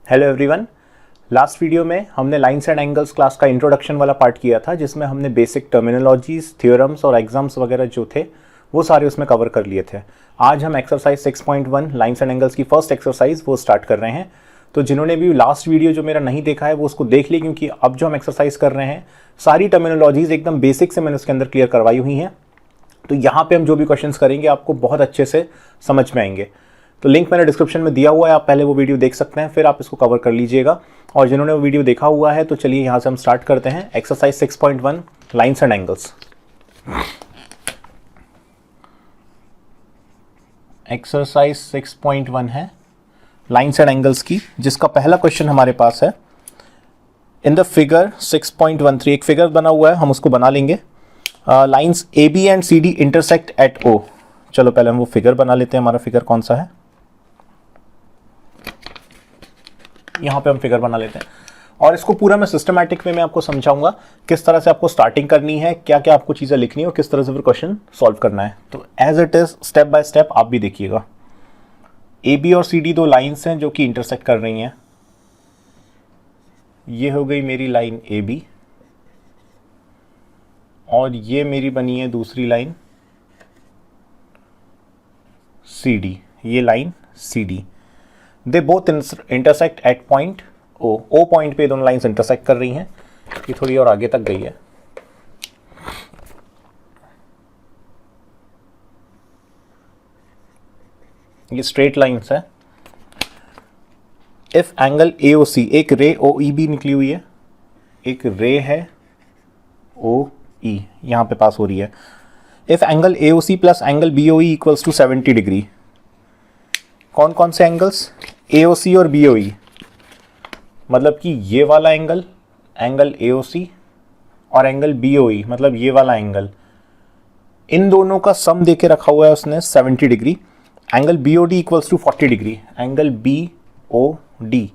Hello everyone. Last video में हमने lines and angles class का इंट्रोडक्शन वाला पार्ट किया था, जिसमें हमने बेसिक टर्मिनोलॉजीज, थ्योरम्स और एग्जाम्स वगैरह जो थे वो सारे उसमें कवर कर लिए थे। आज हम एक्सरसाइज 6.1 लाइन्स एंड एंगल्स की फर्स्ट एक्सरसाइज वो स्टार्ट कर रहे हैं। तो जिन्होंने भी लास्ट वीडियो जो मेरा नहीं देखा है वो उसको देख ली, क्योंकि अब जो हम एक्सरसाइज कर रहे हैं सारी टर्मिनोलॉजीज एकदम बेसिक से मैंने उसके अंदर क्लियर करवाई हुई हैं। तो यहाँ पे हम जो भी क्वेश्चंस करेंगे आपको बहुत अच्छे से समझ में आएंगे। तो लिंक मैंने डिस्क्रिप्शन में दिया हुआ है, आप पहले वो वीडियो देख सकते हैं, फिर आप इसको कवर कर लीजिएगा। और जिन्होंने वो वीडियो देखा हुआ है तो चलिए यहाँ से हम स्टार्ट करते हैं exercise 6.1 lines and angles. Exercise 6.1 है लाइन्स एंड एंगल्स की, जिसका पहला क्वेश्चन हमारे पास है। इन द फिगर 6.13 एक फिगर बना हुआ है, हम उसको बना लेंगे। Lines A B and C D intersect at O. चलो पहले हम वो फिगर बना लेते हैं। हमारा फिगर कौन सा है, यहाँ पे हम फिगर बना लेते हैं। और इसको पूरा मैं सिस्टमैटिक वे में आपको समझाऊंगा किस तरह से आपको स्टार्टिंग करनी है, क्या क्या आपको चीज़ें लिखनी है और किस तरह से फिर क्वेश्चन सॉल्व करना है। तो as it is step by step आप भी देखिएगा। ए बी और सी डी दो लाइन्स हैं जो कि इंटरसेक्ट कर रही हैं। ये हो गई मेरी लाइन ए बी और ये मेरी बनी है दूसरी लाइन सी डी, ये line C D. They both intersect at point O. O point पे दोनों लाइन्स इंटरसेक्ट कर रही हैं। ये थोड़ी और आगे तक गई है। ये स्ट्रेट लाइन्स है। इफ एंगल ए ओ सी, एक रे ओ ई बी निकली हुई है, एक रे है ओ ई यहां पे पास हो रही है। If angle A O C plus angle B O E equals to 70 degree. कौन कौन से एंगल्स, ए ओ सी और बी ओ ई, मतलब कि ये वाला एंगल, एंगल ए ओ सी, और एंगल बी ओ ई मतलब ये वाला एंगल, इन दोनों का सम देके रखा हुआ है उसने 70 degree. Angle B O D equals to 40 degree. Angle B O D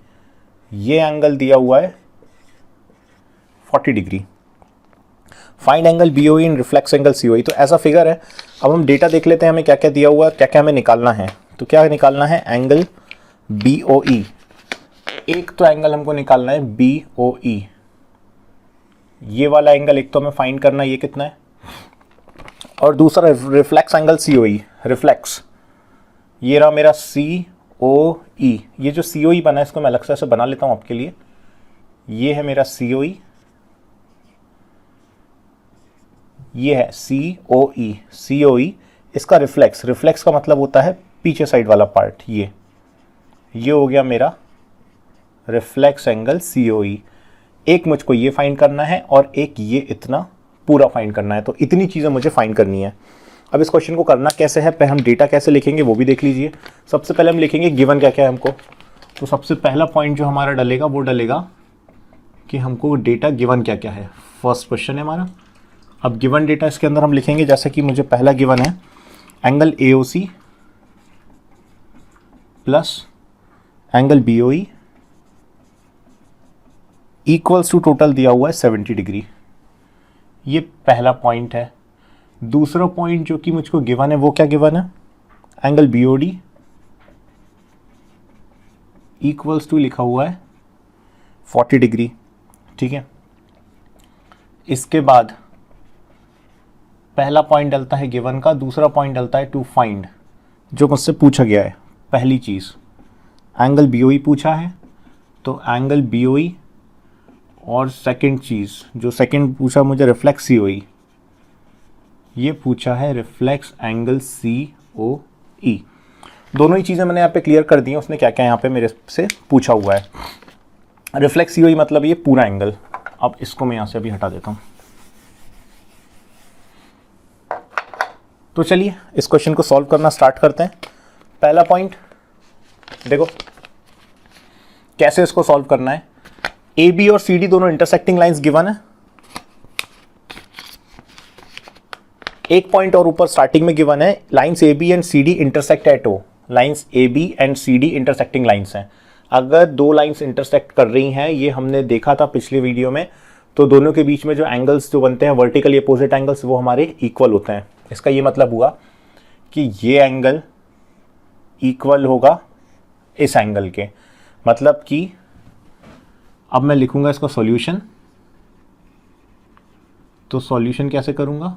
ये एंगल दिया हुआ है 40 degree. Find angle B O E in reflex angle C O E. तो ऐसा फिगर है। अब हम डेटा देख लेते हैं हमें क्या क्या दिया हुआ है, क्या क्या हमें निकालना है। तो क्या निकालना है, एंगल बी ओ ई। एक तो एंगल हमको निकालना है बी ओ ई, ये वाला एंगल एक तो हमें फाइंड करना है, ये कितना है। और दूसरा रिफ्लेक्स एंगल सी ओ ई, रिफ्लेक्स ये रहा मेरा सी ओ ई। ये जो सी ओ ई बना है इसको मैं अलग से बना लेता हूं आपके लिए। ये है मेरा सी ओ ई, ये है सी ओ ई। सी ओ ई इसका रिफ्लेक्स, रिफ्लेक्स का मतलब होता है पीछे साइड वाला पार्ट। ये हो गया मेरा रिफ्लेक्स एंगल सी ओ ई। एक मुझको ये फाइंड करना है और एक ये इतना पूरा फाइंड करना है। तो इतनी चीज़ें मुझे फाइंड करनी है। अब इस क्वेश्चन को करना कैसे है, पहले हम डेटा कैसे लिखेंगे वो भी देख लीजिए। सबसे पहले हम लिखेंगे गिवन क्या क्या है हमको। तो सबसे पहला पॉइंट जो हमारा डलेगा वो डलेगा कि हमको डेटा गिवन क्या क्या है। फर्स्ट क्वेश्चन है हमारा। अब गिवन डेटा इसके अंदर हम लिखेंगे, जैसे कि मुझे पहला गिवन है angle A O C plus angle B O E equals to total दिया हुआ है 70 डिग्री। ये पहला पॉइंट है। दूसरा पॉइंट जो कि मुझको गिवन है वो क्या गिवन है, angle B O D equals to लिखा हुआ है 40 डिग्री। ठीक है। इसके बाद पहला पॉइंट डलता है गिवन का, दूसरा पॉइंट डलता है टू फाइंड, जो मुझसे पूछा गया है। पहली चीज़ एंगल बी ओ ई पूछा है, तो एंगल बी ओ ई, और सेकंड चीज़ जो सेकंड पूछा मुझे रिफ्लेक्स सी ओ ई, ये पूछा है रिफ्लेक्स एंगल सी ओ ई। दोनों ही चीज़ें मैंने यहाँ पे क्लियर कर दी हैं। उसने क्या क्या यहाँ पे मेरे से पूछा हुआ है। रिफ्लेक्स सी ओ ई मतलब ये पूरा एंगल। अब इसको मैं यहाँ से अभी हटा देता हूँ। तो चलिए इस क्वेश्चन को सॉल्व करना स्टार्ट करते हैं। पहला पॉइंट देखो कैसे इसको सॉल्व करना है। ए बी और सी डी दोनों इंटरसेक्टिंग लाइंस गिवन है। एक पॉइंट और ऊपर स्टार्टिंग में गिवन है, lines A B and C D intersect at O. Lines A B and C D intersecting lines हैं। अगर दो लाइंस इंटरसेक्ट कर रही हैं, ये हमने देखा था पिछले वीडियो में, तो दोनों के बीच में जो एंगल्स जो बनते हैं वर्टिकली अपोजिट एंगल्स, वो हमारे इक्वल होते हैं। इसका ये मतलब हुआ कि ये एंगल इक्वल होगा इस एंगल के, मतलब कि अब मैं लिखूंगा इसका सॉल्यूशन। तो सॉल्यूशन कैसे करूंगा,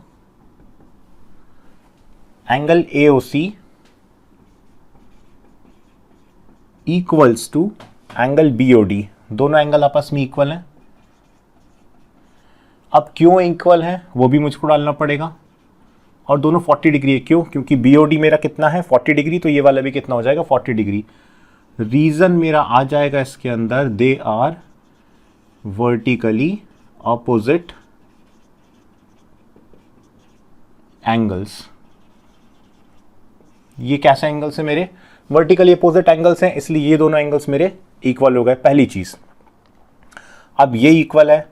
angle AOC equals to angle BOD, दोनों एंगल आपस में इक्वल हैं। अब क्यों इक्वल है वो भी मुझको डालना पड़ेगा, और दोनों 40 डिग्री है। क्यों, क्योंकि BOD मेरा कितना है 40 डिग्री, तो ये वाला भी कितना हो जाएगा 40 डिग्री। रीजन मेरा आ जाएगा इसके अंदर, they are vertically opposite angles. ये कैसे एंगल्स है मेरे, वर्टिकली अपोजिट एंगल्स हैं, इसलिए ये दोनों एंगल्स मेरे इक्वल हो गए, पहली चीज। अब ये इक्वल है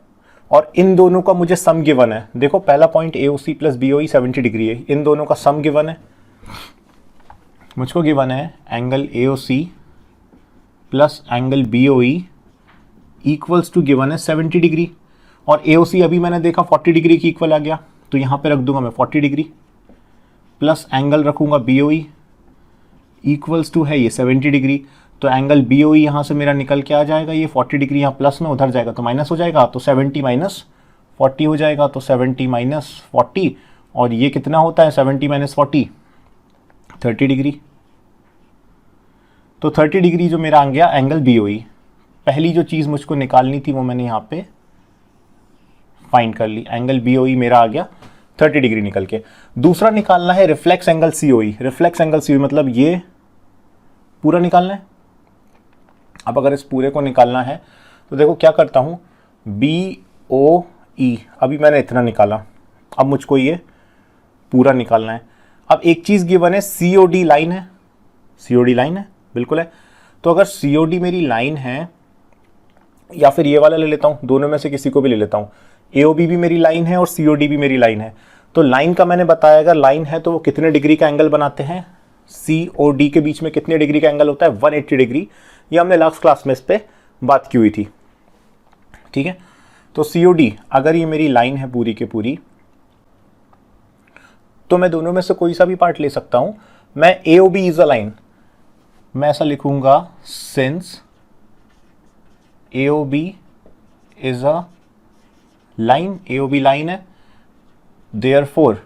और इन दोनों का मुझे सम गिवन है। देखो पहला point AOC plus BOE 70 degree है, इन दोनों का सम गिवन है। मुझको गिवन है angle AOC plus angle BOE equals to given है 70 डिग्री, और AOC अभी मैंने देखा 40 डिग्री की इक्वल आ गया, तो यहां पे रख दूंगा मैं 40 डिग्री, प्लस एंगल रखूंगा BOE इक्वल्स टू है ये 70 डिग्री। तो एंगल BOE यहाँ से मेरा निकल के आ जाएगा, ये 40 डिग्री यहाँ प्लस में, उधर जाएगा तो माइनस हो जाएगा, तो 70 माइनस 40 हो जाएगा। तो 70 माइनस 40, और ये कितना होता है 70 माइनस 40, 30 डिग्री। तो 30 डिग्री जो मेरा आ गया एंगल BOE। पहली जो चीज़ मुझको निकालनी थी वो मैंने यहाँ पे फाइंड कर ली, एंगल BOE मेरा आ गया 30 डिग्री निकल के। दूसरा निकालना है reflex angle COE। Reflex angle COE मतलब ये पूरा निकालना है। अब अगर इस पूरे को निकालना है तो देखो क्या करता हूं, BOE अभी मैंने इतना निकाला, अब मुझको ये पूरा निकालना है। अब एक चीज गिवन है, COD लाइन है, COD लाइन है, बिल्कुल है। तो अगर COD मेरी लाइन है, या फिर ये वाला ले लेता हूं, दोनों में से किसी को भी ले लेता हूं, AOB भी मेरी लाइन है और COD भी मेरी लाइन है। तो लाइन का मैंने बताया, अगर लाइन है तो वो कितने डिग्री का एंगल बनाते हैं, COD के बीच में कितने डिग्री का एंगल होता है 180 डिग्री। ये हमने लास्ट क्लास में इस पे बात की हुई थी, ठीक है। तो COD अगर ये मेरी लाइन है पूरी की पूरी, तो मैं दोनों में से कोई सा भी पार्ट ले सकता हूं। मैं AOB इज अ लाइन, मैं ऐसा लिखूंगा, since AOB is a line, AOB line है, देयरफॉर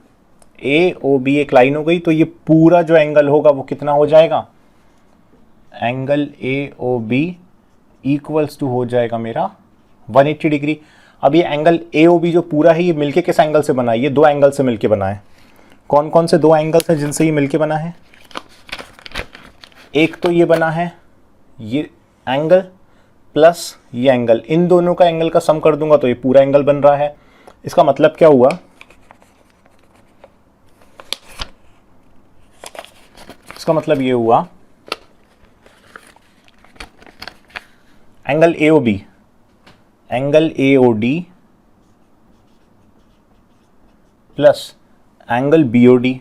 AOB एक लाइन हो गई, तो ये पूरा जो एंगल होगा वो कितना हो जाएगा, एंगल AOB इक्वल्स टू हो जाएगा मेरा 180 डिग्री। अब ये एंगल AOB जो पूरा है ये मिलके किस एंगल से बना है, ये दो एंगल से मिलके बना है। कौन कौन से दो एंगल्स हैं जिनसे ये मिलके बना है, एक तो ये बना है ये एंगल प्लस ये एंगल, इन दोनों का एंगल का सम कर दूंगा तो ये पूरा एंगल बन रहा है। इसका मतलब क्या हुआ, इसका मतलब ये हुआ angle AOB, angle AOD plus angle BOD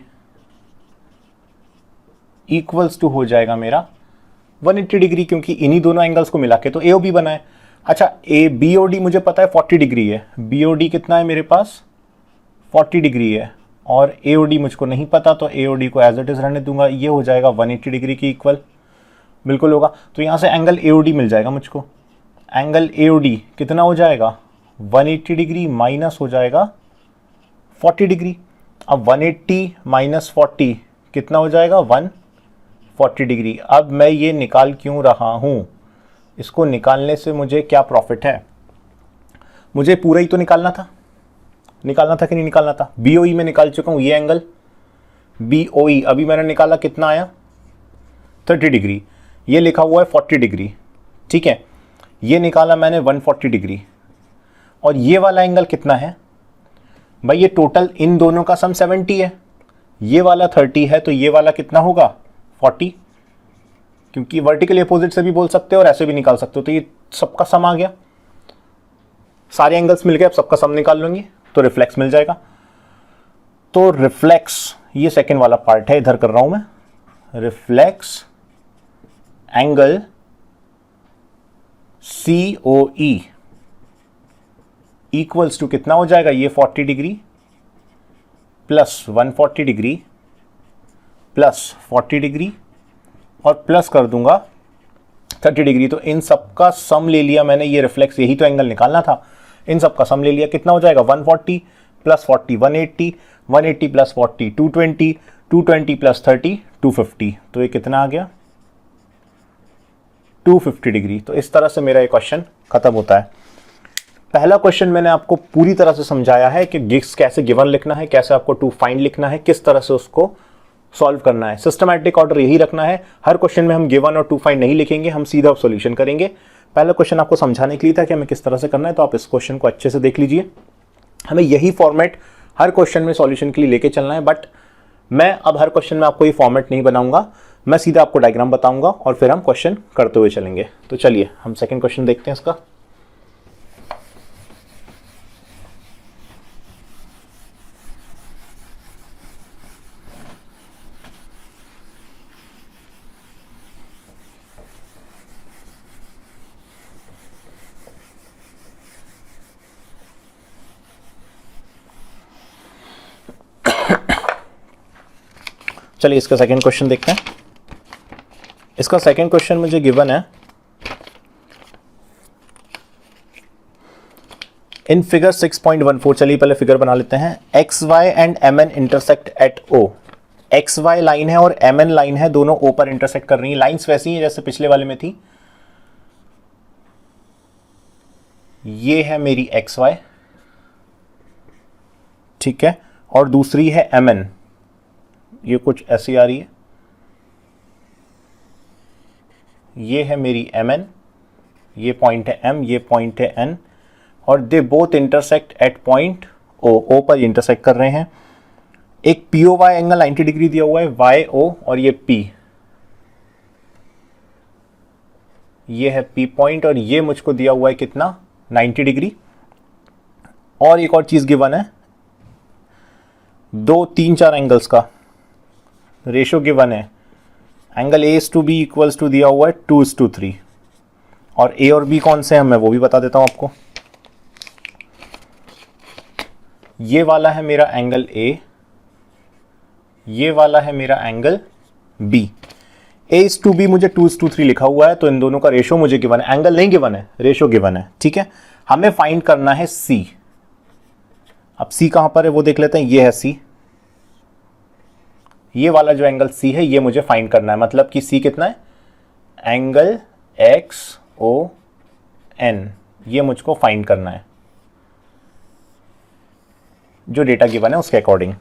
equals to हो जाएगा मेरा 180 डिग्री, क्योंकि इन्हीं दोनों एंगल्स को मिला के तो AOB बना है। अच्छा BOD मुझे पता है 40 डिग्री है, BOD कितना है मेरे पास 40 डिग्री है, और AOD मुझको नहीं पता, तो AOD को एज इट इज रहने दूंगा। ये हो जाएगा 180 डिग्री की इक्वल, बिल्कुल होगा। तो यहां से एंगल AOD मिल जाएगा मुझको। एंगल AOD कितना हो जाएगा 180 डिग्री माइनस हो जाएगा 40 डिग्री। अब 180 माइनस 40 कितना हो जाएगा 140 डिग्री। अब मैं ये निकाल क्यों रहा हूं, इसको निकालने से मुझे क्या प्रॉफिट है, मुझे पूरा ही तो निकालना था कि नहीं निकालना था। BOE में निकाल चुका हूं, ये एंगल BOE अभी मैंने निकाला, कितना आया 30 डिग्री, ये लिखा हुआ है 40 डिग्री, ठीक है। ये निकाला मैंने 140 डिग्री, और ये वाला एंगल कितना है भाई, ये टोटल इन दोनों का सम 70 है, ये वाला 30 है, तो ये वाला कितना होगा 40, क्योंकि वर्टिकली अपोजिट से भी बोल सकते हो और ऐसे भी निकाल सकते हो। तो ये सबका सम आ गया, सारे एंगल्स मिल गए, अब सबका सम निकाल लूंगी तो रिफ्लेक्स मिल जाएगा। तो रिफ्लेक्स ये सेकंड वाला पार्ट है, इधर कर रहा हूं मैं, reflex angle COE equals to कितना हो जाएगा, ये 40 degree plus 140 degree plus 40 degree, और प्लस कर दूंगा 30 डिग्री। तो इन सब का सम ले लिया मैंने, ये रिफ्लेक्स, यही तो एंगल निकालना था, इन सब का सम ले लिया। कितना हो जाएगा 140 प्लस 40 180, 180 प्लस 40 220, 220 प्लस 30 250। तो ये कितना आ गया 250 डिग्री। तो इस तरह से मेरा ये क्वेश्चन खत्म होता है। पहला क्वेश्चन मैंने आपको पूरी तरह से समझाया है कि गिग्स कैसे गिवन लिखना है, कैसे आपको टू फाइंड लिखना है, किस तरह से उसको सॉल्व करना है। सिस्टमैटिक ऑर्डर यही रखना है, हर क्वेश्चन में हम गिवन और टू फाइंड नहीं लिखेंगे, हम सीधा सॉल्यूशन करेंगे। पहला क्वेश्चन आपको समझाने के लिए था कि हमें किस तरह से करना है, तो आप इस क्वेश्चन को अच्छे से देख लीजिए। हमें यही फॉर्मेट हर क्वेश्चन में सॉल्यूशन के लिए लेके चलना है, बट मैं अब हर क्वेश्चन में आपको ये फॉर्मेट नहीं बनाऊंगा, मैं सीधा आपको डायग्राम बताऊंगा और फिर हम क्वेश्चन करते हुए चलेंगे। तो चलिए हम सेकंड क्वेश्चन देखते हैं इसका। चलिए इसका सेकंड क्वेश्चन देखते हैं। इसका सेकंड क्वेश्चन मुझे गिवन है इन फिगर 6.14। चलिए पहले फिगर बना लेते हैं। X Y and M N intersect at O. X Y line है और एम एन लाइन है, दोनों ओ पर इंटरसेक्ट कर रही हैं। लाइंस वैसी हैं जैसे पिछले वाले में थी। ये है मेरी एक्स वाई, ठीक है, और दूसरी है एम एन, ये कुछ ऐसी आ रही है। ये है मेरी एम एन, ये पॉइंट है एम, ये पॉइंट है एन, और they both intersect at point O. O पर इंटरसेक्ट कर रहे हैं। एक P O Y angle 90 degree दिया हुआ है, वाई ओ, और ये पी, ये है पी पॉइंट, और ये मुझको दिया हुआ है कितना 90 डिग्री। और एक और चीज गिवन है, 2 3 4 एंगल्स का रेशो गिवन है। Angle A is to B equals to दिया हुआ है 2:3, और ए और बी कौन से हैं मैं वो भी बता देता हूं आपको। ये वाला है मेरा एंगल ए, ये वाला है मेरा angle B. A is to B मुझे 2:3 लिखा हुआ है, तो इन दोनों का रेशो मुझे गिवन है, एंगल नहीं गिवन है, रेशो गिवन है, ठीक है। हमें फाइंड करना है सी। अब सी कहां पर है वो देख लेते हैं। ये है सी, ये वाला जो एंगल सी है ये मुझे फाइंड करना है। मतलब कि सी कितना है, एंगल एक्स ओ एन, ये मुझको फाइंड करना है जो डेटा गिवन है उसके अकॉर्डिंग।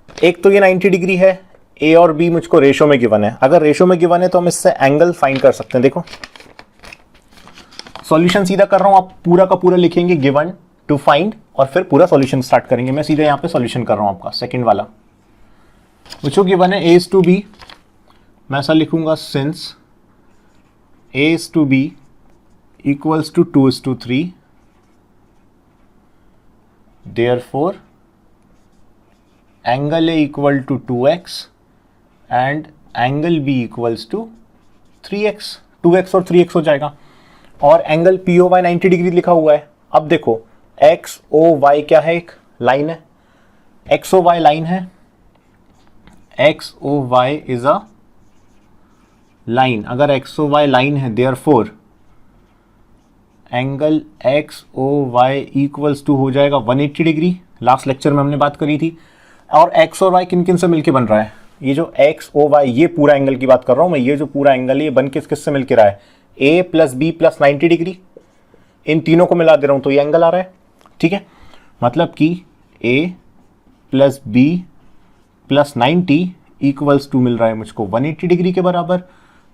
एक तो ये 90 डिग्री है, ए और बी मुझको रेशो में गिवन है। अगर रेशो में गिवन है तो हम इससे एंगल फाइंड कर सकते हैं। देखो सॉल्यूशन सीधा कर रहा हूं, आप पूरा का पूरा लिखेंगे गिवन टू फाइंड और फिर पूरा सॉल्यूशन स्टार्ट करेंगे। मैं सीधे यहां पे सॉल्यूशन कर रहा हूं आपका सेकंड वाला, मुझको गिवन है ए इज टू बी। मैं ऐसा लिखूंगा, since A is to B equals to 2:3, therefore angle A equal to 2x and angle B equals to 3x। 2x और 3x हो जाएगा। और angle P O Y 90 degree लिखा हुआ है। अब देखो एक्स ओ वाई क्या है, एक लाइन है, एक्स ओ वाई लाइन है, X O Y is a line. अगर एक्स ओ वाई लाइन है therefore angle X O Y equals to हो जाएगा 180 डिग्री। लास्ट लेक्चर में हमने बात करी थी। और एक्स और वाई किन किन से मिलके बन रहा है, ये जो एक्स ओ वाई, ये पूरा एंगल की बात कर रहा हूं मैं, ये जो पूरा एंगल है ये बन किस किस से मिलके रहा है, ए प्लस बी प्लस 90 डिग्री। इन तीनों को मिला दे रहा हूं तो ये एंगल आ रहा है, ठीक है। मतलब कि A plus B plus 90 equals to मिल रहा है मुझको 180 डिग्री के बराबर।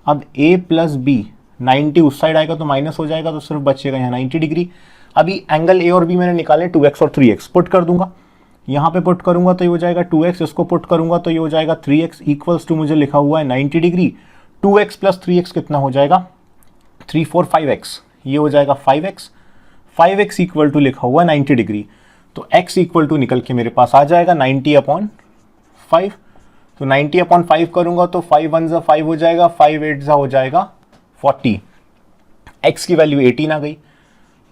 अब a प्लस बी, 90 उस साइड आएगा तो माइनस हो जाएगा, तो सिर्फ बचेगा यहाँ 90 डिग्री। अभी एंगल ए और बी मैंने निकाले, 2x और 3x पुट कर दूंगा। यहाँ पे पुट करूंगा तो ये हो जाएगा 2x, इसको पुट करूंगा तो ये हो जाएगा 3x इक्वल्स टू मुझे लिखा हुआ है 90 डिग्री। 2x प्लस 3x कितना हो जाएगा, 3 4 5x, ये हो जाएगा 5x। 5x इक्वल टू लिखा हुआ है 90 डिग्री, तो x इक्वल टू निकल के मेरे पास आ जाएगा 90/5। तो 90/5 करूंगा तो 5 1 जा 5 हो जाएगा, 5 8 जा हो जाएगा 40। x की वैल्यू 18 आ गई,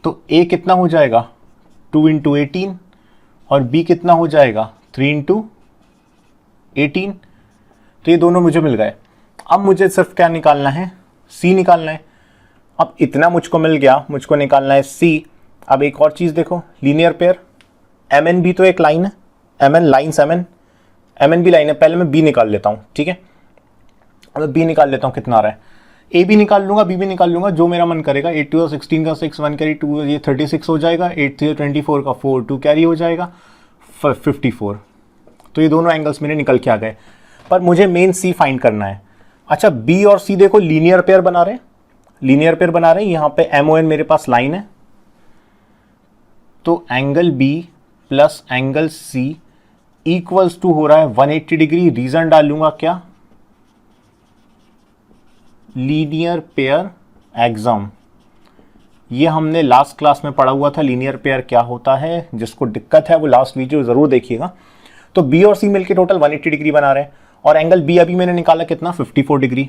तो a कितना हो जाएगा 2 × 18 और b कितना हो जाएगा 3 × 18। तो ये दोनों मुझे मिल गए। अब मुझे सिर्फ क्या निकालना है, सी निकालना है। अब इतना मुझको मिल गया, मुझको निकालना है सी। अब एक और चीज़ देखो, लीनियर पेयर, एम एन भी तो एक लाइन है, M N lines, M N भी लाइन है। पहले मैं बी निकाल लेता हूँ, ठीक है। अब बी निकाल लेता हूँ, कितना आ रहा है, ए भी निकाल लूंगा, बी भी निकाल लूंगा, जो मेरा मन करेगा। 8 2 16 का 6, 1 कैरी 2, ये 36 हो जाएगा। 8 3 24 का 4, 2 कैरी हो जाएगा 54। तो ये दोनों एंगल्स मेरे निकल के आ गए। पर मुझे मेन सी फाइंड करना है। अच्छा, बी और सी देखो लीनियर पेयर बना रहे हैं, लीनियर पेयर बना रहे हैं। यहाँ पे एम ओ एन मेरे पास लाइन है, तो angle B plus angle C equals to हो रहा है 180 डिग्री। रीजन डालूंगा क्या, लीनियर पेयर एक्सम। ये हमने लास्ट क्लास में पढ़ा हुआ था, लीनियर पेयर क्या होता है। जिसको दिक्कत है वो लास्ट वीडियो जरूर देखिएगा। तो बी और सी मिलकर टोटल 180 डिग्री बना रहे हैं, और एंगल बी अभी मैंने निकाला कितना, 54 degree,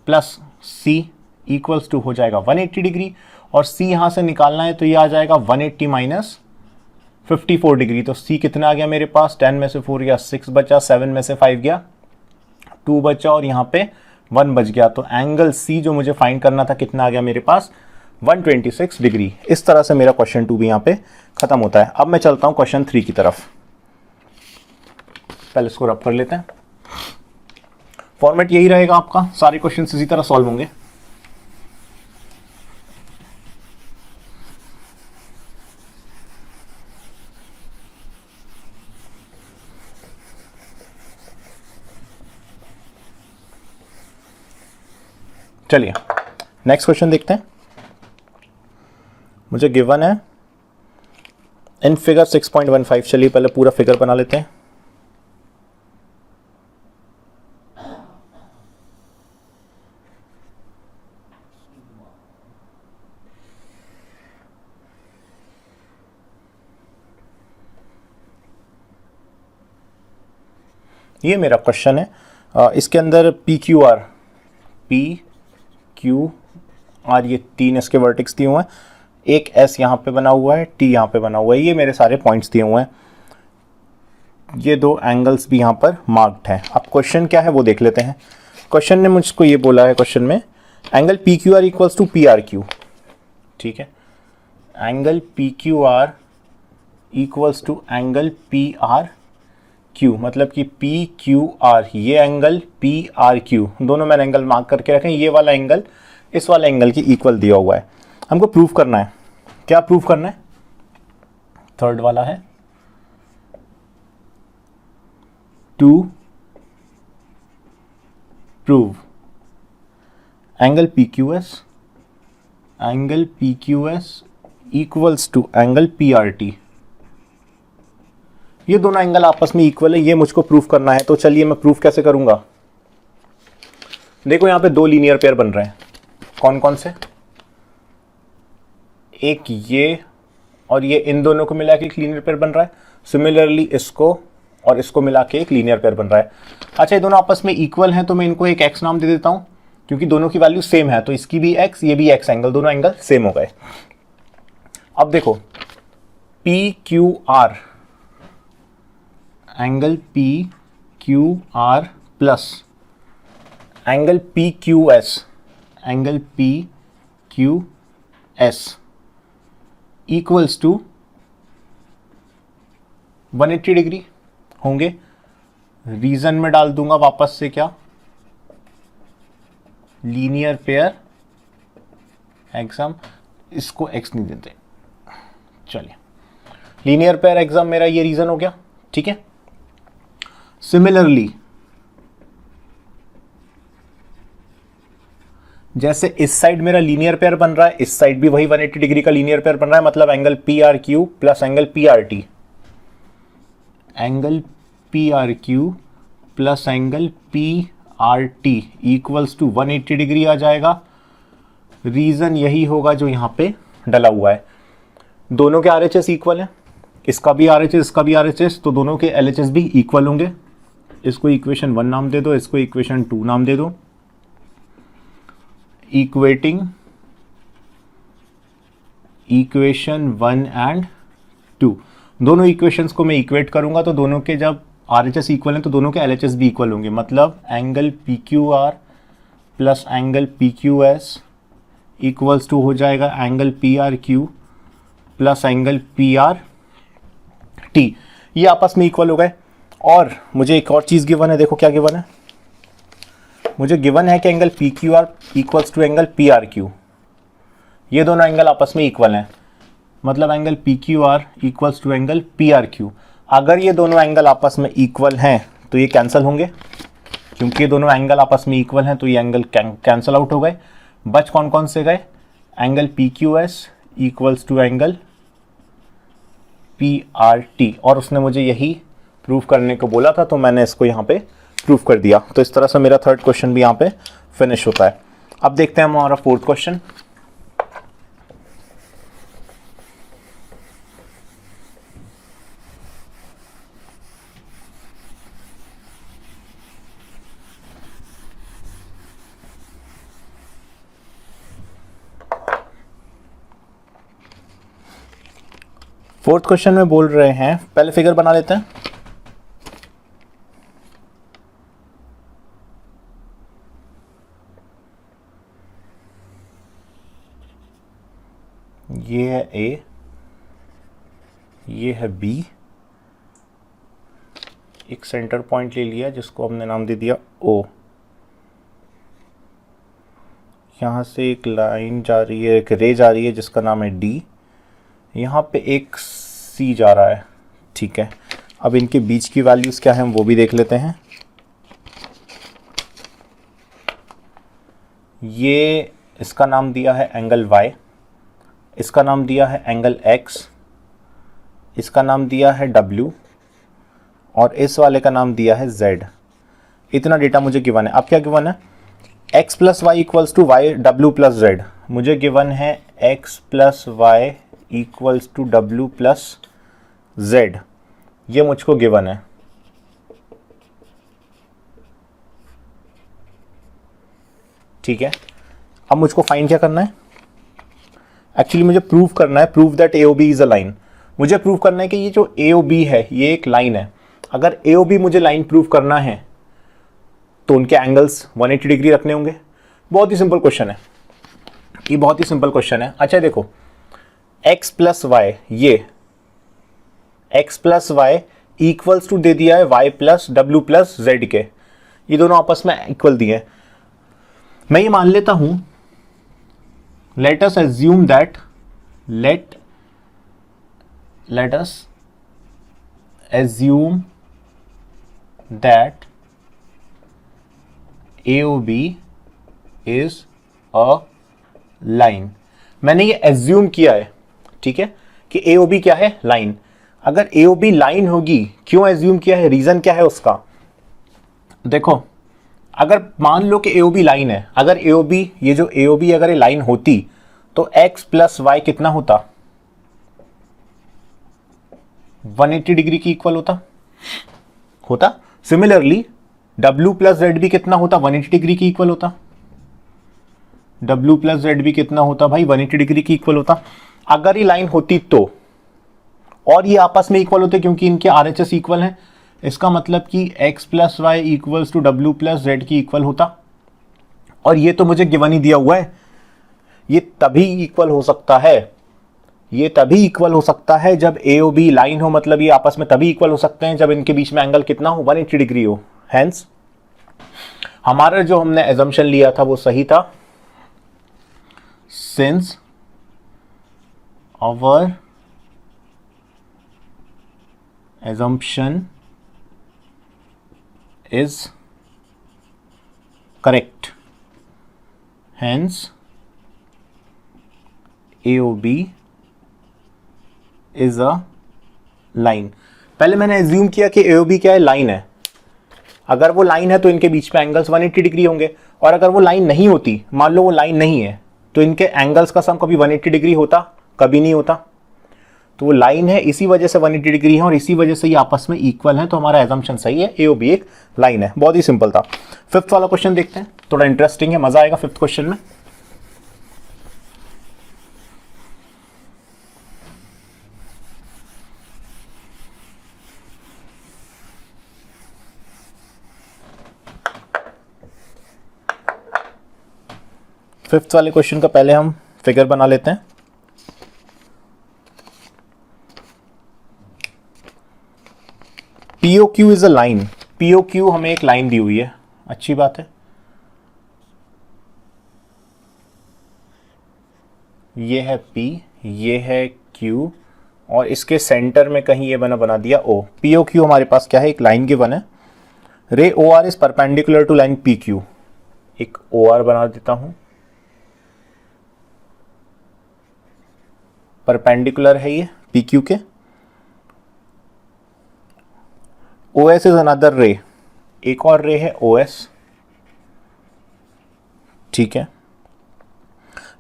plus C equals to हो जाएगा 180 डिग्री, और सी यहां से निकालना है तो ये आ जाएगा 180 माइनस 54 डिग्री। तो सी कितना आ गया मेरे पास, 10 में से 4 गया, 6 बचा, 7 में से 5 गया, 2 बचा, और यहाँ पे 1 बच गया। तो एंगल सी जो मुझे फाइंड करना था कितना आ गया मेरे पास, 126 डिग्री। इस तरह से मेरा क्वेश्चन 2 भी यहाँ पे खत्म होता है। अब मैं चलता हूँ क्वेश्चन 3 की तरफ। पहले इसको रब कर लेते हैं। फॉर्मेट यही रहेगा आपका, सारे क्वेश्चन इसी तरह सॉल्व होंगे। चलिए नेक्स्ट क्वेश्चन देखते हैं। मुझे गिवन है इन फिगर 6.15। चलिए पहले पूरा फिगर बना लेते हैं। ये मेरा क्वेश्चन है। इसके अंदर पी क्यू आर ये 3 इसके वर्टेक्स दिए हुए हैं, एक एस यहाँ पे बना हुआ है, टी यहाँ पे बना हुआ है। ये मेरे सारे पॉइंट्स दिए हुए हैं। ये 2 एंगल्स भी यहाँ पर मार्क्ड हैं। अब क्वेश्चन क्या है वो देख लेते हैं। क्वेश्चन ने मुझको ये बोला है, क्वेश्चन में angle P Q R equals to P R Q, ठीक है। Angle P Q R equals to angle P R Q, मतलब कि पी क्यू आर, ये एंगल पी आर क्यू, दोनों मैंने एंगल मार्क करके रखे। ये वाला एंगल इस वाले एंगल की इक्वल दिया हुआ है। हमको प्रूफ करना है। क्या प्रूफ करना है, थर्ड वाला है, to prove angle P Q S equals to angle P R T. ये दोनों एंगल आपस में इक्वल है, ये मुझको प्रूफ करना है। तो चलिए मैं प्रूफ कैसे करूंगा। देखो यहाँ पे 2 लीनियर पेयर बन रहे हैं। कौन कौन से, एक ये और ये, इन दोनों को मिला के एक लीनियर पेयर बन रहा है। सिमिलरली इसको और इसको मिला के एक लीनियर पेयर बन रहा है। अच्छा, ये दोनों आपस में इक्वल हैं तो मैं इनको एक एक्स नाम दे देता हूं, क्योंकि दोनों की वैल्यू सेम है। तो इसकी भी एक्स, ये भी एक्स एंगल, दोनों एंगल सेम हो गए। अब देखो P Q R, angle P Q R plus angle P Q S, angle P Q S equals to 180 degree होंगे। रीजन में डाल दूंगा वापस से क्या, लीनियर पेयर एग्जाम। इसको एक्स नहीं देते, चलिए लीनियर पेयर एग्जाम मेरा ये रीजन हो गया, ठीक है। सिमिलरली जैसे इस साइड मेरा लीनियर पेयर बन रहा है, इस साइड भी वही 180 डिग्री का लीनियर पेयर बन रहा है, मतलब angle P R Q plus angle P R T, angle P R Q plus angle P R T equals to 180 degree आ जाएगा। रीजन यही होगा जो यहां पे डला हुआ है। दोनों के आरएचएस इक्वल है, इसका भी आरएचएस, इसका भी आरएचएस, तो दोनों के एलएचएस भी इक्वल होंगे। इसको इक्वेशन 1 नाम दे दो, इसको इक्वेशन 2 नाम दे दो। इक्वेटिंग इक्वेशन 1 एंड 2, दोनों इक्वेशंस को मैं इक्वेट करूंगा तो दोनों के जब RHS इक्वल है तो दोनों के LHS भी इक्वल होंगे, मतलब angle PQR plus angle PQS equals to हो जाएगा angle PRQ plus angle PRT। ये आपस में इक्वल हो गए। और मुझे एक और चीज़ गिवन है, देखो क्या गिवन है, मुझे गिवन है कि angle PQR equals to angle PRQ। ये दोनों एंगल आपस में इक्वल हैं, मतलब angle PQR equals to angle PRQ। अगर ये दोनों एंगल आपस में इक्वल हैं तो ये कैंसिल होंगे, क्योंकि ये दोनों एंगल आपस में इक्वल हैं तो ये एंगल कैंसिल आउट हो गए। बच कौन कौन से गए, angle PQS equals to angle PRT। और उसने मुझे यही प्रूव करने को बोला था तो मैंने इसको यहाँ पे प्रूव कर दिया। तो इस तरह से मेरा थर्ड क्वेश्चन भी यहाँ पे फिनिश होता है। अब देखते हैं हमारा फोर्थ क्वेश्चन। फोर्थ क्वेश्चन में बोल रहे हैं, पहले फिगर बना लेते हैं। ये है A, ये है B, एक सेंटर पॉइंट ले लिया जिसको हमने नाम दे दिया O। यहाँ से एक लाइन जा रही है, एक रे जा रही है जिसका नाम है D। यहाँ पे एक C जा रहा है, ठीक है। अब इनके बीच की वैल्यूज़ क्या है हम वो भी देख लेते हैं। ये इसका नाम दिया है एंगल Y, इसका नाम दिया है एंगल X, इसका नाम दिया है W और इस वाले का नाम दिया है Z। इतना डेटा मुझे गिवन है। अब क्या गिवन है, x plus Y equals to Y W plus Z. मुझे गिवन है x plus Y equals to W plus Z, ये मुझको गिवन है। ठीक है, अब मुझको फाइंड क्या करना है, एक्चुअली मुझे प्रूव करना है, prove that AOB is a line. मुझे प्रूव करना है कि ये जो AOB है ये एक लाइन है। अगर AOB मुझे लाइन प्रूव करना है तो उनके एंगल्स 180 डिग्री रखने होंगे। बहुत ही सिंपल क्वेश्चन है, ये बहुत ही सिंपल क्वेश्चन है। अच्छा देखो, x प्लस वाई, ये x plus Y equals to दे दिया है y plus W plus Z के, ये दोनों आपस में इक्वल दिए हैं। मैं ये मान लेता हूं, let us assume that let us assume that AOB is a line। मैंने ये assume किया है, ठीक है, कि AOB क्या है, लाइन। अगर AOB लाइन होगी, क्यों assume किया है, रीजन क्या है उसका, देखो अगर मान लो कि AOB लाइन है, अगर AOB, ये जो AOB अगर ये लाइन होती तो x प्लस वाई कितना होता, 180 डिग्री की इक्वल होता। सिमिलरली W प्लस जेड भी कितना होता, 180 डिग्री की इक्वल होता। W प्लस जेड भी कितना होता भाई, 180 डिग्री की इक्वल होता। अगर ये लाइन होती तो, और ये आपस में इक्वल होते क्योंकि इनके RHS इक्वल हैं, इसका मतलब कि x plus Y equals to W plus Z की इक्वल होता। और ये तो मुझे गिवन ही दिया हुआ है, ये तभी इक्वल हो सकता है, ये तभी इक्वल हो सकता है जब AOB लाइन हो, मतलब ये आपस में तभी इक्वल हो सकते हैं जब इनके बीच में एंगल कितना हो, 180 डिग्री हो। हेंस हमारा जो हमने एजम्पशन लिया था वो सही था, since our assumption is correct, hence AOB is a line। पहले मैंने एज्यूम किया कि AOB क्या है, लाइन है। अगर वो लाइन है तो इनके बीच में एंगल्स 180 डिग्री होंगे, और अगर वो लाइन नहीं होती, मान लो वो लाइन नहीं है, तो इनके एंगल्स का सम कभी 180 डिग्री होता, कभी नहीं होता। तो वो लाइन है, इसी वजह से 180 डिग्री है और इसी वजह से ये आपस में इक्वल है, तो हमारा एजम्पशन सही है, AOB एक लाइन है। बहुत ही सिंपल था। फिफ्थ वाला क्वेश्चन देखते हैं, थोड़ा इंटरेस्टिंग है, मजा आएगा फिफ्थ क्वेश्चन में। फिफ्थ वाले क्वेश्चन का पहले हम फिगर बना लेते हैं। POQ is a line. POQ हमें एक लाइन दी हुई है, अच्छी बात है। ये है P, ये है Q, और इसके सेंटर में कहीं ये बना दिया O। POQ हमारे पास क्या है, एक लाइन गिवन है। Ray OR is perpendicular to line PQ। एक OR बना देता हूं, परपेंडिकुलर है ये PQ के। OS इज अनदर रे, एक और रे है OS, ठीक है।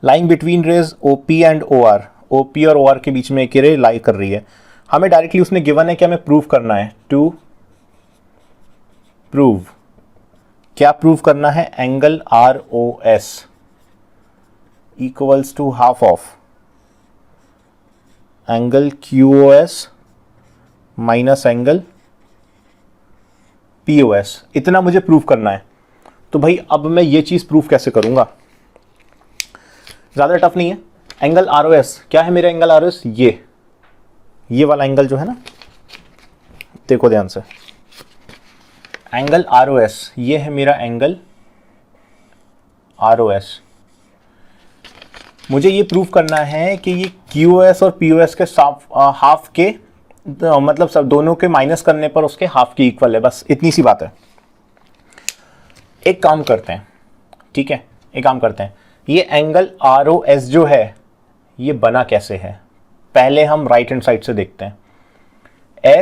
Line between rays OP and OR, OP और OR के बीच में एक रे लाई कर रही है। हमें डायरेक्टली उसने गिवन है कि हमें प्रूव करना है, टू प्रूव, क्या प्रूव करना है, angle ROS equals to half of angle QOS minus angle POS। इतना मुझे प्रूव करना है। तो भाई अब मैं ये चीज प्रूव कैसे करूंगा, ज्यादा टफ नहीं है। एंगल ROS क्या है, मेरा एंगल ROS ये वाला एंगल जो है ना, देखो ध्यान से, एंगल ROS ये है मेरा एंगल ROS। मुझे ये प्रूव करना है कि ये QOS और POS के हाफ के, मतलब सब दोनों के माइनस करने पर उसके हाफ की इक्वल है, बस इतनी सी बात है। एक काम करते हैं, ठीक है, एक काम करते हैं, ये एंगल ROS जो है ये बना कैसे है, पहले हम राइट हैंड साइड से देखते हैं।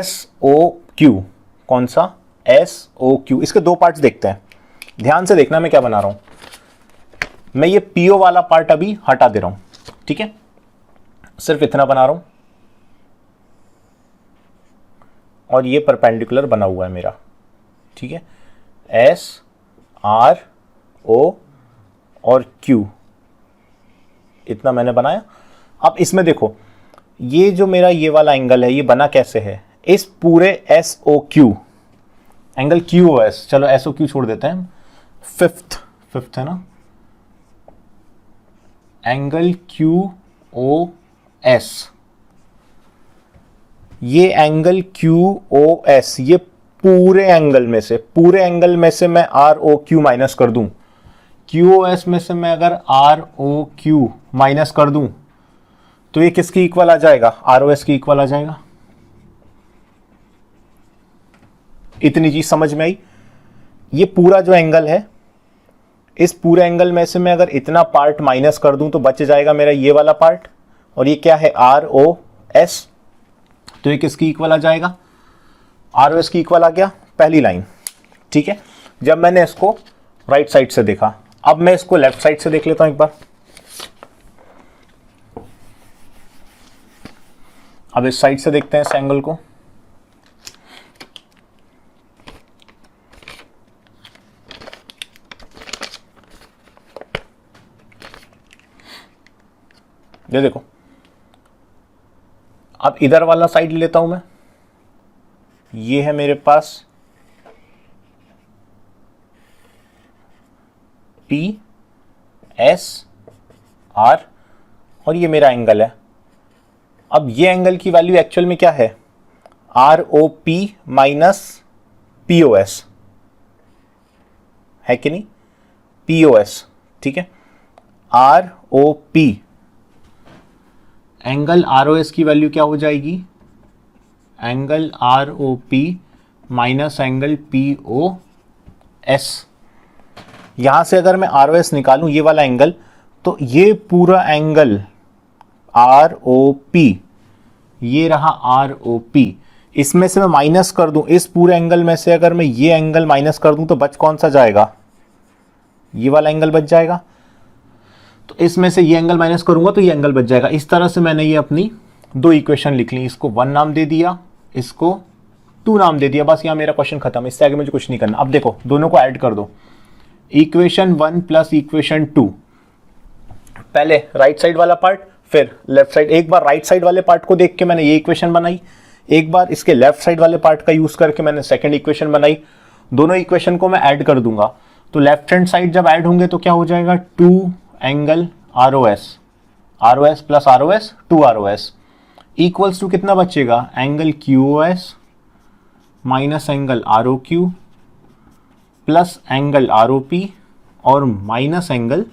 SOQ, कौन सा, SOQ, इसके दो पार्ट्स देखते हैं। ध्यान से देखना मैं क्या बना रहा हूं, मैं ये PO वाला पार्ट अभी हटा दे रहा हूं, ठीक है, सिर्फ इतना बना रहा हूं, और ये परपेंडिकुलर बना हुआ है मेरा, ठीक है, SRO और Q, इतना मैंने बनाया। अब इसमें देखो, ये जो मेरा ये वाला एंगल है ये बना कैसे है, इस पूरे SOQ एंगल QOS, चलो SOQ छोड़ देते हैं, फिफ्थ है ना, एंगल QOS, ये एंगल QOS, ये पूरे एंगल में से मैं ROQ माइनस कर दूं, QOS में से मैं अगर ROQ माइनस कर दूं तो ये किसकी इक्वल आ जाएगा, ROS की इक्वल आ जाएगा। इतनी चीज समझ में आई। ये पूरा जो एंगल है, इस पूरे एंगल में से मैं अगर इतना पार्ट माइनस कर दूं तो बच जाएगा मेरा ये वाला पार्ट, और ये क्या है, ROS, तो ये किसकी इक्वल आ जाएगा, ROS की इक्वल आ गया, पहली लाइन, ठीक है। जब मैंने इसको राइट साइड से देखा, अब मैं इसको लेफ्ट साइड से देख लेता हूं एक बार। अब इस साइड से देखते हैं इस एंगल को, ये देखो। अब इधर वाला साइड लेता हूं मैं, ये है मेरे पास PSR और ये मेरा एंगल है। अब ये एंगल की वैल्यू एक्चुअल में क्या है, ROP माइनस POS है कि नहीं, POS, ठीक है, ROP, एंगल ROS की वैल्यू क्या हो जाएगी, angle ROP minus angle POS। यहां से अगर मैं ROS निकालूं ये वाला एंगल, तो ये पूरा एंगल ROP, ये रहा ROP, इसमें से मैं माइनस कर दूं, इस पूरे एंगल में से अगर मैं ये एंगल माइनस कर दूं तो बच कौन सा जाएगा, ये वाला एंगल बच जाएगा। तो इसमें से ये एंगल माइनस करूंगा तो ये एंगल बच जाएगा। इस तरह से मैंने ये अपनी दो इक्वेशन लिख ली, इसको 1 नाम दे दिया, इसको 2 नाम दे दिया, बस यहाँ मेरा क्वेश्चन खत्म। इससे आगे मुझे कुछ नहीं करना। अब देखो दोनों को ऐड कर दो, इक्वेशन 1 प्लस इक्वेशन 2, पहले राइट साइड वाला पार्ट फिर लेफ्ट साइड। एक बार राइट साइड वाले पार्ट को देख के मैंने ये इक्वेशन बनाई, एक बार इसके लेफ्ट साइड वाले पार्ट का यूज करके मैंने सेकंड इक्वेशन बनाई। दोनों इक्वेशन को मैं ऐड कर दूंगा, तो लेफ्ट हैंड साइड जब ऐड होंगे तो क्या हो जाएगा, 2 angle R O S plus R O S 2 R O S equals to कितना बचेगा, angle Q O S minus angle R O Q plus angle R O P और minus angle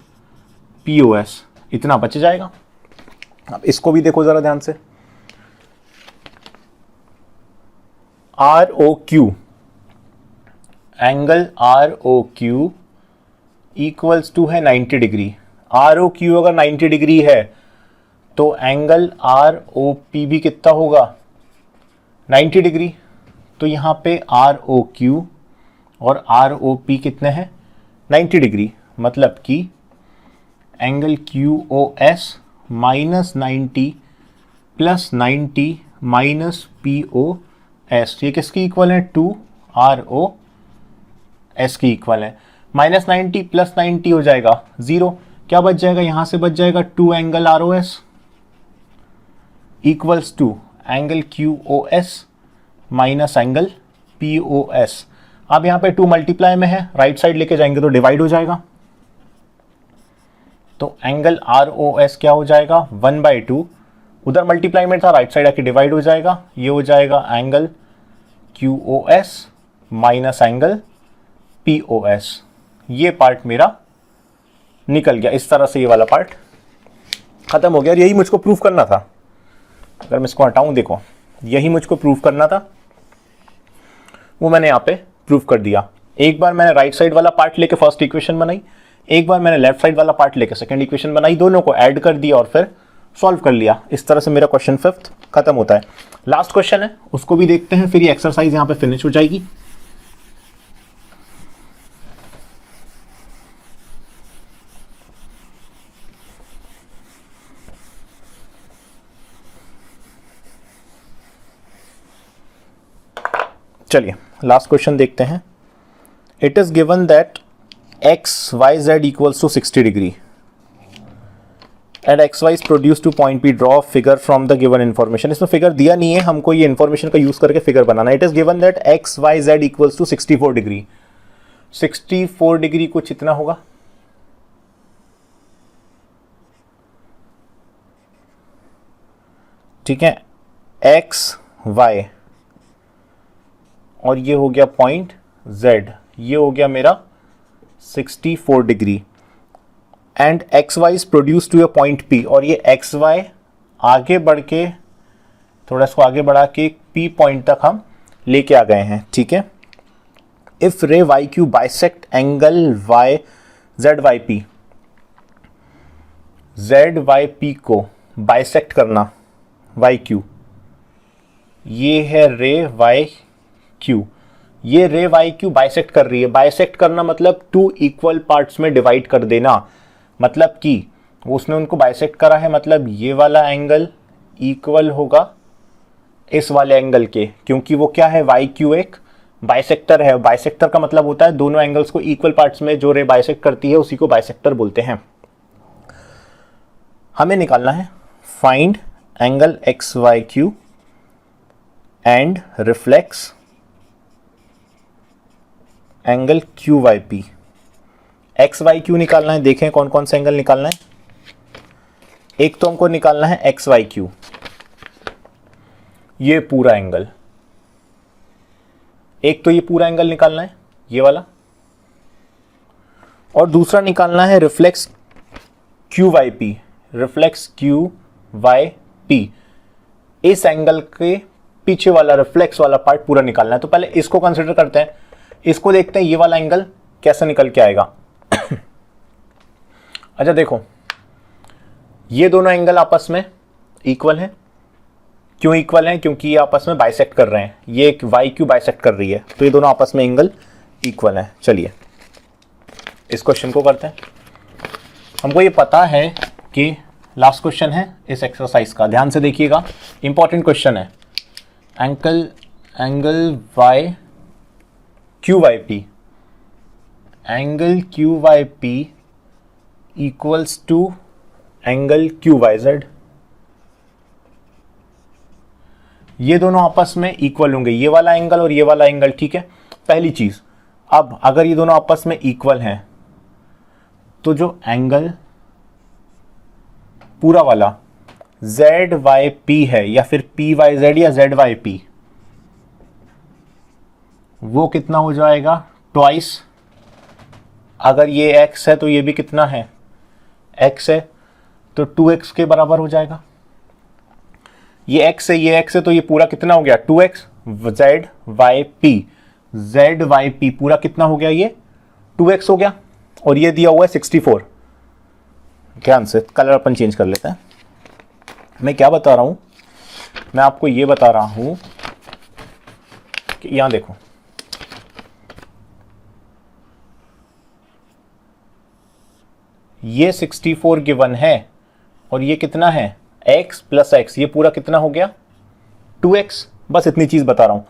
P O S, इतना बच जाएगा। अब इसको भी देखो जरा ध्यान से, R O Q, angle R O Q equals to है 90 डिग्री। आर ओ क्यू अगर 90 डिग्री है तो एंगल आर ओ पी भी कितना होगा, 90 डिग्री। तो यहाँ पे आर ओ क्यू और आर ओ पी कितने हैं, 90 डिग्री। मतलब कि angle Q O S minus 90 plus 90 minus P O S, ये किसकी इक्वल है, 2 आर ओ एस की इक्वल है। माइनस 90 प्लस 90 हो जाएगा 0, क्या बच जाएगा, यहां से बच जाएगा 2 angle R O S equals to angle Q O S minus angle P O S. अब यहां पे 2 मल्टीप्लाई में है, राइट साइड लेके जाएंगे तो डिवाइड हो जाएगा। तो एंगल आर ओ एस क्या हो जाएगा, 1/2, उधर मल्टीप्लाई में था, राइट साइड आके डिवाइड हो जाएगा। ये हो जाएगा angle Q O S minus angle P O S. ये पार्ट मेरा निकल गया, इस तरह से ये वाला पार्ट खत्म हो गया। और यही मुझको प्रूफ करना था। अगर मैं इसको हटाऊं, देखो यही मुझको प्रूफ करना था, वो मैंने यहाँ पे प्रूफ कर दिया। एक बार मैंने राइट साइड वाला पार्ट लेके फर्स्ट इक्वेशन बनाई, एक बार मैंने लेफ्ट साइड वाला पार्ट लेके सेकंड इक्वेशन बनाई, दोनों को ऐड कर दिया और फिर सॉल्व कर लिया। इस तरह से मेरा क्वेश्चन 5th खत्म होता है। लास्ट क्वेश्चन है, उसको भी देखते हैं, फिर ये एक्सरसाइज यहां पे फिनिश हो जाएगी। चलिए लास्ट क्वेश्चन देखते हैं। It is given that X Y Z equals to 60 degree and X Y is produce to point P, draw figure from the given information. इसमें फिगर दिया नहीं है, हमको ये इन्फॉर्मेशन का यूज करके फिगर बनाना है। It is given that X Y Z equals to 64 degree. 64 degree कुछ इतना होगा, ठीक है, एक्स वाई और ये हो गया पॉइंट जेड, ये हो गया मेरा 64 degree and X Y is produce to a point P. और ये एक्स वाई आगे बढ़ के, थोड़ा इसको आगे बढ़ा के पी पॉइंट तक हम लेके आ गए हैं, ठीक है। If ray Y Q bisect angle Y Z Y P, Z Y P को बाइसेक्ट करना वाई क्यू, ये है रे वाई क्यू, ये रे वाई क्यू बाइसेक्ट कर रही है। बाइसेक्ट करना मतलब 2 इक्वल पार्ट्स में डिवाइड कर देना, मतलब कि उसने उनको बाइसेक्ट करा है, मतलब ये वाला एंगल इक्वल होगा इस वाले एंगल के, क्योंकि वो क्या है, वाई क्यू एक बाइसेक्टर है। बाइसेक्टर का मतलब होता है दोनों एंगल्स को इक्वल पार्ट्स में जो रे बाइसेक्ट करती है उसी को बाइसेक्टर बोलते हैं। हमें निकालना है find angle X Y Q and reflex angle Q Y P. X Y Q निकालना है, देखें कौन कौन सा एंगल निकालना है। एक तो हमको निकालना है एक्स वाई क्यू, ये पूरा एंगल, एक तो ये पूरा एंगल निकालना है ये वाला, और दूसरा निकालना है reflex Q Y P, reflex Q Y P. इस एंगल के पीछे वाला रिफ्लेक्स वाला पार्ट पूरा निकालना है। तो पहले इसको कंसिडर करते हैं, इसको देखते हैं ये वाला एंगल कैसे निकल के आएगा। अच्छा देखो, ये दोनों एंगल आपस में इक्वल हैं। क्यों इक्वल हैं? क्योंकि ये आपस में बाइसेक्ट कर रहे हैं, ये एक वाई क्यू बाइसेक्ट कर रही है, तो ये दोनों आपस में एंगल इक्वल हैं। चलिए इस क्वेश्चन को करते हैं। हमको ये पता है कि लास्ट क्वेश्चन है इस एक्सरसाइज का, ध्यान से देखिएगा, इंपॉर्टेंट क्वेश्चन है। Angle Y Q Y P, angle Q Y P equals to angle Q Y Z. ये दोनों आपस में इक्वल होंगे, ये वाला एंगल और ये वाला एंगल, ठीक है, पहली चीज। अब अगर ये दोनों आपस में इक्वल हैं तो जो एंगल पूरा वाला जेड वाई पी है या फिर पी वाई जेड या जेड वाई पी, वो कितना हो जाएगा ट्वाइस। अगर ये x है तो ये भी कितना है x है, तो 2x के बराबर हो जाएगा। ये x है ये x है, तो ये पूरा कितना हो गया 2x Z Y P, Z Y P पूरा कितना हो गया ये 2x हो गया। और ये दिया हुआ है 64। ध्यान से कलर अपन चेंज कर लेते हैं। मैं क्या बता रहा हूं, मैं आपको ये बता रहा हूं कि यहां देखो, ये 64 गिवन है और ये कितना है x प्लस x, ये पूरा कितना हो गया 2x। बस इतनी चीज बता रहा हूं।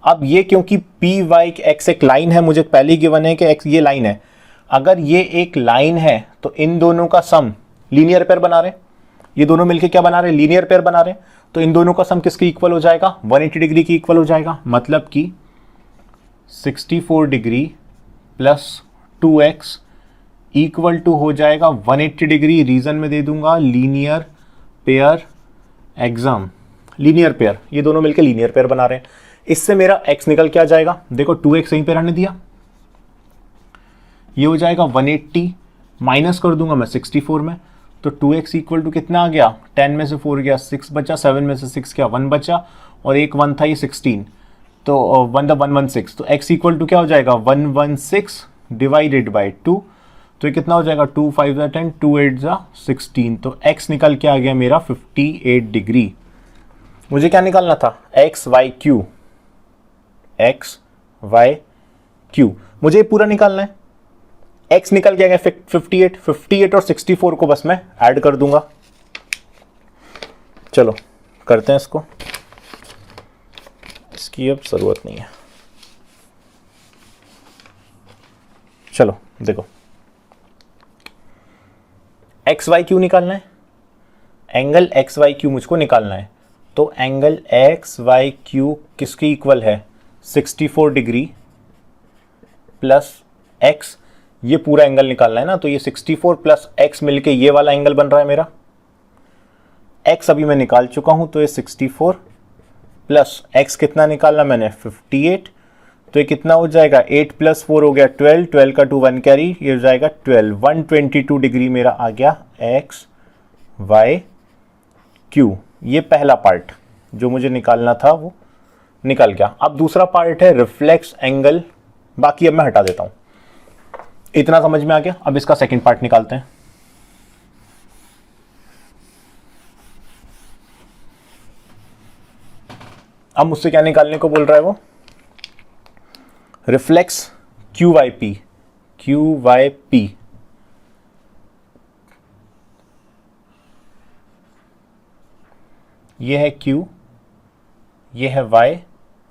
अब ये क्योंकि पी वाई x एक लाइन है, मुझे पहले ही गिवन है कि x ये लाइन है। अगर ये एक लाइन है तो इन दोनों का सम लीनियर पेयर बना रहे, ये दोनों मिलके क्या बना रहे लीनियर पेयर बना रहे, तो इन दोनों का सम किसके इक्वल हो जाएगा 180 डिग्री की इक्वल हो जाएगा। मतलब कि 64 degree plus 2x equal to हो जाएगा 180 डिग्री। रीजन में दे दूंगा linear pair exam, linear pair, ये दोनों मिलकर लीनियर पेयर बना रहे हैं। इससे मेरा x निकल के आ जाएगा, देखो 2x यहीं पे रहने दिया, ये हो जाएगा 180, माइनस कर दूंगा मैं 64 में, तो 2x इक्वल टू कितना आ गया 10 में से 4 गया 6 बचा, 7 में से 6 गया 1 बचा, और एक 1 था ये 16, तो 116, तो x इक्वल टू क्या हो जाएगा 116 डिवाइडेड बाई 2, तो ये कितना हो जाएगा 2 5 10 2 8 16, तो x निकल के आ गया मेरा 58 डिग्री। मुझे क्या निकालना था x y q, x y q, मुझे पूरा निकालना है। x निकल के आ गया 58 और 64 को बस मैं ऐड कर दूंगा। चलो करते हैं इसको, इसकी अब जरूरत नहीं है। चलो देखो एक्स वाई क्यू निकालना है, एंगल एक्स वाई क्यू मुझको निकालना है, तो एंगल एक्स वाई क्यू किसके इक्वल है 64 डिग्री प्लस एक्स, ये पूरा एंगल निकालना है ना, तो ये 64 प्लस एक्स मिलके ये वाला एंगल बन रहा है मेरा। एक्स अभी मैं निकाल चुका हूं, तो ये 64 प्लस एक्स कितना निकालना मैंने 58, तो ये कितना हो जाएगा 8 प्लस 4 हो गया 12, 12 का 2 1 कैरी, ये हो जाएगा 12, 122 डिग्री मेरा आ गया एक्स वाई क्यू। ये पहला पार्ट जो मुझे निकालना था वो निकल गया। अब दूसरा पार्ट है रिफ्लेक्स एंगल, बाकी अब मैं हटा देता हूं। इतना समझ में आ गया, अब इसका सेकंड पार्ट निकालते हैं। अब मुझसे क्या निकालने को बोल रहा है वो, रिफ्लेक्स क्यू वाई पी, ये है Q, ये है Y,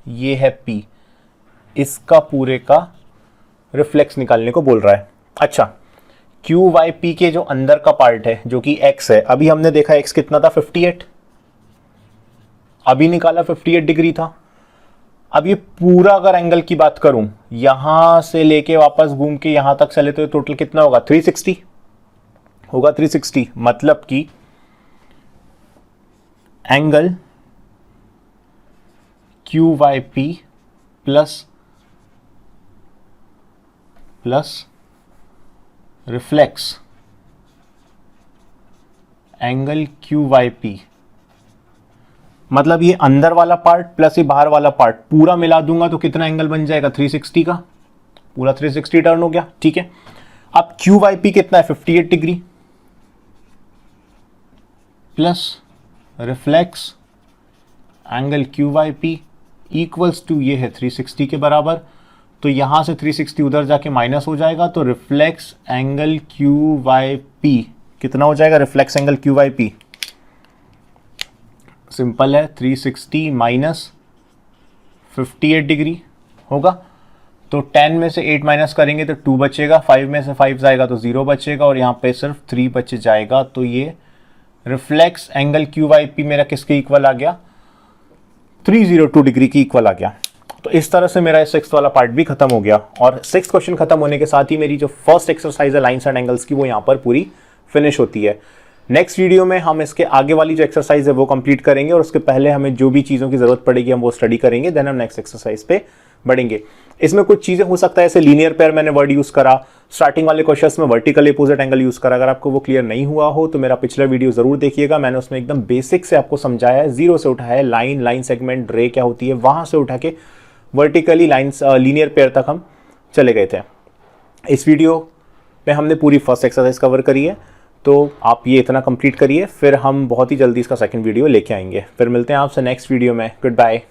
ये है P, इसका पूरे का रिफ्लेक्स निकालने को बोल रहा है। अच्छा, क्यू वाई पी के जो अंदर का पार्ट है जो कि x है, अभी हमने देखा x कितना था 58, अभी निकाला 58 डिग्री था। अब ये पूरा अगर एंगल की बात करूं, यहां से लेके वापस घूम के यहां तक चले तो टोटल कितना होगा 360 होगा, 360। मतलब कि angle Q Y P plus reflex angle Q Y P, मतलब ये अंदर वाला पार्ट प्लस ये बाहर वाला पार्ट पूरा मिला दूंगा तो कितना एंगल बन जाएगा 360 का, पूरा 360 टर्न हो गया। ठीक है, अब क्यू वाई पी कितना है 58 degree plus reflex angle Q Y P equals to ये है 360 के बराबर, तो यहां से 360 उधर जाके माइनस हो जाएगा, तो reflex angle Q Y P कितना हो जाएगा, reflex angle Q Y P simple है 360 माइनस 58 डिग्री होगा, तो 10 में से 8 माइनस करेंगे तो 2 बचेगा, 5 में से 5 जाएगा तो 0 बचेगा, और यहाँ पे सिर्फ 3 बच जाएगा। तो ये reflex angle Q Y P मेरा किसके इक्वल आ गया 302 डिग्री की इक्वल आ गया। तो इस तरह से मेरा 6th वाला पार्ट भी खत्म हो गया, और 6th क्वेश्चन खत्म होने के साथ ही मेरी जो फर्स्ट एक्सरसाइज है लाइन्स एंड एंगल्स की वो यहाँ पर पूरी फिनिश होती है। नेक्स्ट वीडियो में हम इसके आगे वाली जो एक्सरसाइज है वो कंप्लीट करेंगे और उसके पहले हमें जो भी चीज़ों की ज़रूरत पड़ेगी हम वो स्टडी करेंगे, देन हम नेक्स्ट एक्सरसाइज पे बढ़ेंगे। इसमें कुछ चीज़ें हो सकता है, जैसे लीनियर पेयर मैंने वर्ड यूज़ करा, स्टार्टिंग वाले क्वेश्चंस में वर्टिकल अपोजिट एंगल यूज़ करा। अगर आपको वो क्लियर नहीं हुआ हो तो मेरा पिछला वीडियो ज़रूर देखिएगा, मैंने उसमें एकदम बेसिक से आपको समझाया है, जीरो से उठाया है, लाइन सेगमेंट, रे क्या होती है, वहाँ से उठा के वर्टिकली लाइन्स लीनियर पेयर तक हम चले गए थे। इस वीडियो में हमने पूरी फर्स्ट एक्सरसाइज कवर करी है, तो आप ये इतना कंप्लीट करिए, फिर हम बहुत ही जल्दी इसका सेकंड वीडियो लेके आएंगे। फिर मिलते हैं आपसे नेक्स्ट वीडियो में। Good bye.